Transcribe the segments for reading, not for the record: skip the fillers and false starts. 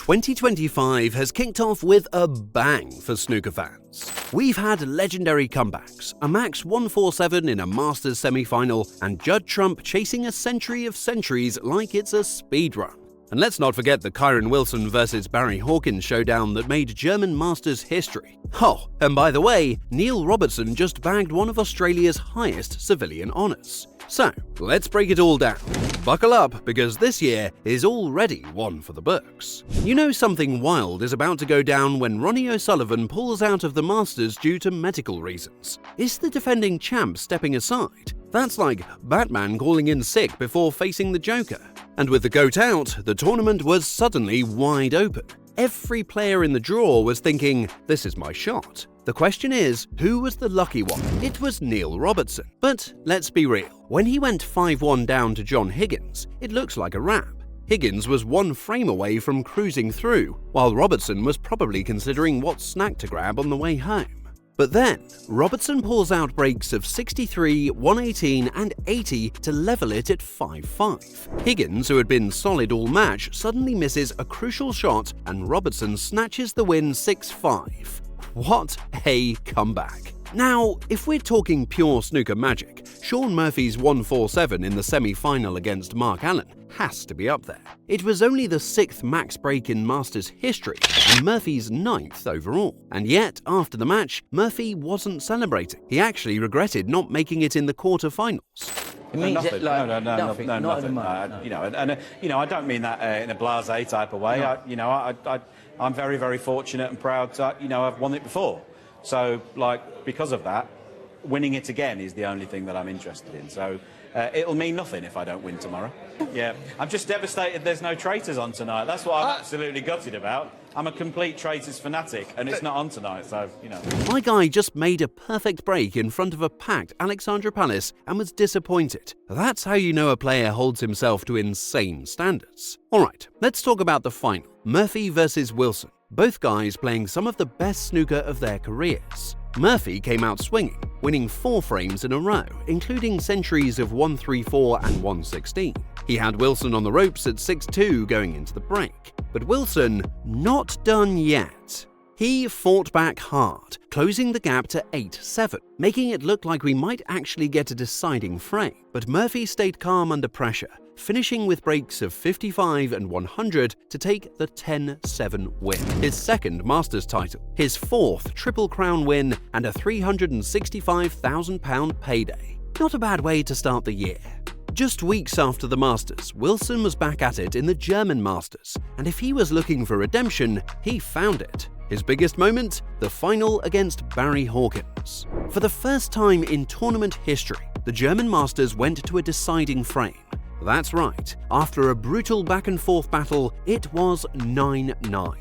2025 has kicked off with a bang for snooker fans. We've had legendary comebacks, a max 147 in a Masters semi-final, and Judd Trump chasing a century of centuries like it's a speedrun. And let's not forget the Kyren Wilson vs Barry Hawkins showdown that made German Masters history. Oh, and by the way, Neil Robertson just bagged one of Australia's highest civilian honours. So, let's break it all down. Buckle up, because this year is already one for the books. You know something wild is about to go down when Ronnie O'Sullivan pulls out of the Masters due to medical reasons. Is the defending champ stepping aside? That's like Batman calling in sick before facing the Joker. And with the GOAT out, the tournament was suddenly wide open. Every player in the draw was thinking, this is my shot. The question is, who was the lucky one? It was Neil Robertson. But let's be real. When he went 5-1 down to John Higgins, it looks like a wrap. Higgins was one frame away from cruising through, while Robertson was probably considering what snack to grab on the way home. But then, Robertson pulls out breaks of 63, 118 and 80 to level it at 5-5. Higgins, who had been solid all match, suddenly misses a crucial shot and Robertson snatches the win 6-5. What a comeback. Now, if we're talking pure snooker magic, Shaun Murphy's 147 in the semi-final against Mark Allen has to be up there. It was only the 6th max break in Masters history and Murphy's 9th overall. And yet, after the match, Murphy wasn't celebrating. He actually regretted not making it in the quarter-finals. It means nothing. nothing. Nothing. I don't mean that in a blasé type of way. No. I'm very, very fortunate and proud to, I've won it before. So, because of that, winning it again is the only thing that I'm interested in. So, it'll mean nothing if I don't win tomorrow. Yeah, I'm just devastated there's no traitors on tonight. That's what I'm absolutely gutted about. I'm a complete traitors fanatic, and it's not on tonight, so, My guy just made a perfect break in front of a packed Alexandra Palace and was disappointed. That's how you know a player holds himself to insane standards. Alright, let's talk about the final. Murphy versus Wilson. Both guys playing some of the best snooker of their careers. Murphy came out swinging, winning 4 frames in a row, including centuries of 134 and 116. He had Wilson on the ropes at 6-2 going into the break. But Wilson, not done yet. He fought back hard, closing the gap to 8-7, making it look like we might actually get a deciding frame. But Murphy stayed calm under pressure, finishing with breaks of 55 and 100 to take the 10-7 win. His second Masters title, his 4th Triple Crown win, and a £365,000 payday. Not a bad way to start the year. Just weeks after the Masters, Wilson was back at it in the German Masters, and if he was looking for redemption, he found it. His biggest moment? The final against Barry Hawkins. For the first time in tournament history, the German Masters went to a deciding frame. That's right, after a brutal back-and-forth battle, it was 9-9.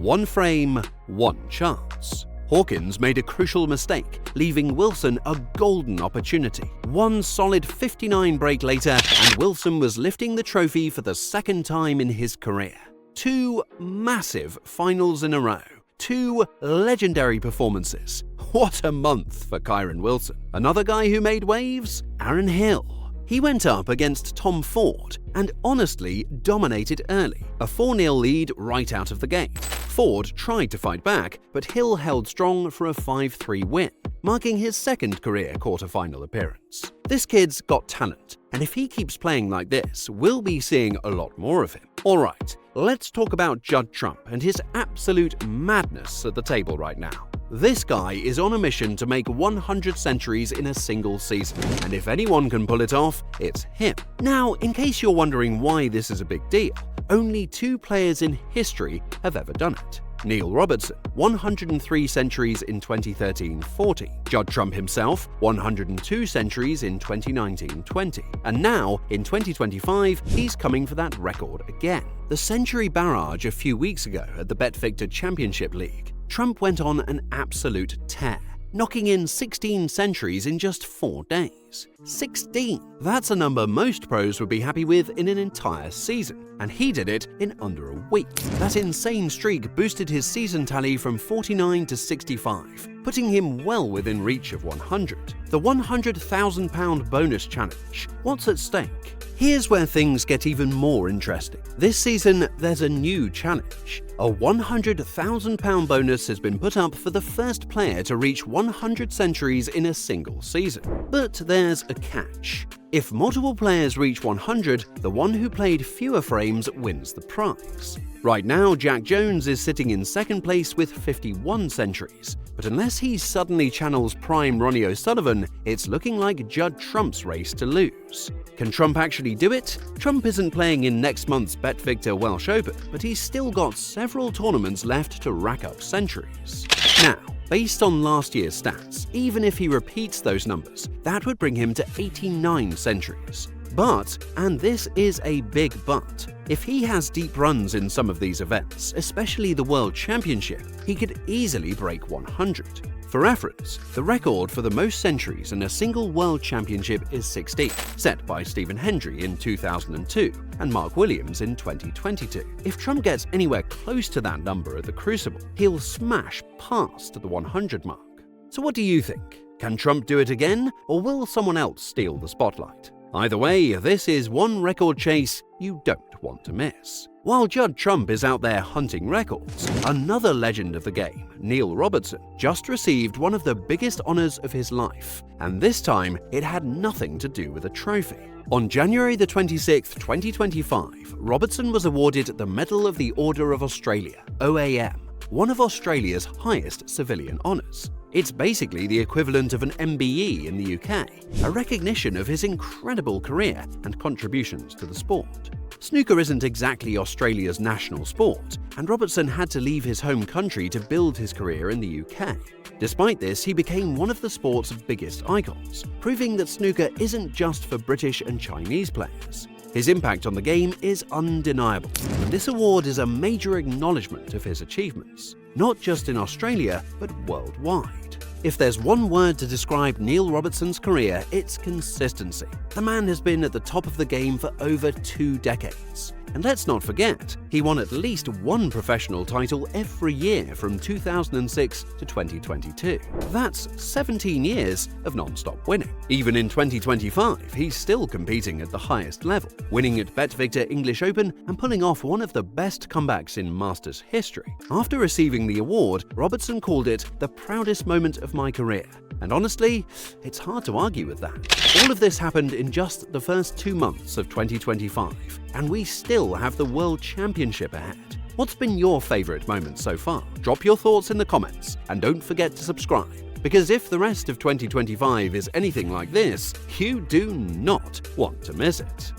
1 frame, 1 chance. Hawkins made a crucial mistake, leaving Wilson a golden opportunity. One solid 59 break later, and Wilson was lifting the trophy for the 2nd time in his career. 2 massive finals in a row. 2 legendary performances. What a month for Kyren Wilson. Another guy who made waves? Aaron Hill. He went up against Tom Ford and honestly dominated early, a 4-0 lead right out of the gate. Ford tried to fight back, but Hill held strong for a 5-3 win, marking his 2nd career quarter-final appearance. This kid's got talent, and if he keeps playing like this, we'll be seeing a lot more of him. Alright, let's talk about Judd Trump and his absolute madness at the table right now. This guy is on a mission to make 100 centuries in a single season, and if anyone can pull it off, it's him. Now, in case you're wondering why this is a big deal, only 2 players in history have ever done it. Neil Robertson, 103 centuries in 2013-14. Judd Trump himself, 102 centuries in 2019-20. And now, in 2025, he's coming for that record again. The century barrage a few weeks ago at the BetVictor Championship League, Trump went on an absolute tear, knocking in 16 centuries in just 4 days. centuries. 16! That's a number most pros would be happy with in an entire season, and he did it in under a week. That insane streak boosted his season tally from 49 to 65, putting him well within reach of 100. The £100,000 bonus challenge. What's at stake? Here's where things get even more interesting. This season, there's a new challenge. A £100,000 bonus has been put up for the first player to reach 100 centuries in a single season. But there's a catch. If multiple players reach 100, the one who played fewer frames wins the prize. Right now, Jack Jones is sitting in second place with 51 centuries, but unless he suddenly channels prime Ronnie O'Sullivan, it's looking like Judd Trump's race to lose. Can Trump actually do it? Trump isn't playing in next month's BetVictor Welsh Open, but he's still got several tournaments left to rack up centuries. Now, based on last year's stats, even if he repeats those numbers, that would bring him to 89 centuries. But, and this is a big but, if he has deep runs in some of these events, especially the World Championship, he could easily break 100. For reference, the record for the most centuries in a single World Championship is 16, set by Stephen Hendry in 2002 and Mark Williams in 2022. If Trump gets anywhere close to that number at the Crucible, he'll smash past the 100 mark. So what do you think? Can Trump do it again, or will someone else steal the spotlight? Either way, this is one record chase you don't want to miss. While Judd Trump is out there hunting records, another legend of the game, Neil Robertson, just received one of the biggest honors of his life, and this time it had nothing to do with a trophy. On January the 26th, 2025, Robertson was awarded the Medal of the Order of Australia, OAM, one of Australia's highest civilian honors. It's basically the equivalent of an MBE in the UK, a recognition of his incredible career and contributions to the sport. Snooker isn't exactly Australia's national sport, and Robertson had to leave his home country to build his career in the UK. Despite this, he became one of the sport's biggest icons, proving that snooker isn't just for British and Chinese players. His impact on the game is undeniable, and this award is a major acknowledgement of his achievements, not just in Australia, but worldwide. If there's one word to describe Neil Robertson's career, it's consistency. The man has been at the top of the game for over 2 decades. And let's not forget, he won at least one professional title every year from 2006 to 2022. That's 17 years of non-stop winning. Even in 2025, he's still competing at the highest level, winning at BetVictor English Open and pulling off one of the best comebacks in Masters history. After receiving the award, Robertson called it the proudest moment of my career. And honestly, it's hard to argue with that. All of this happened in just the first 2 months of 2025, and we still have the World Championship ahead. What's been your favourite moment so far? Drop your thoughts in the comments, and don't forget to subscribe, because if the rest of 2025 is anything like this, you do not want to miss it.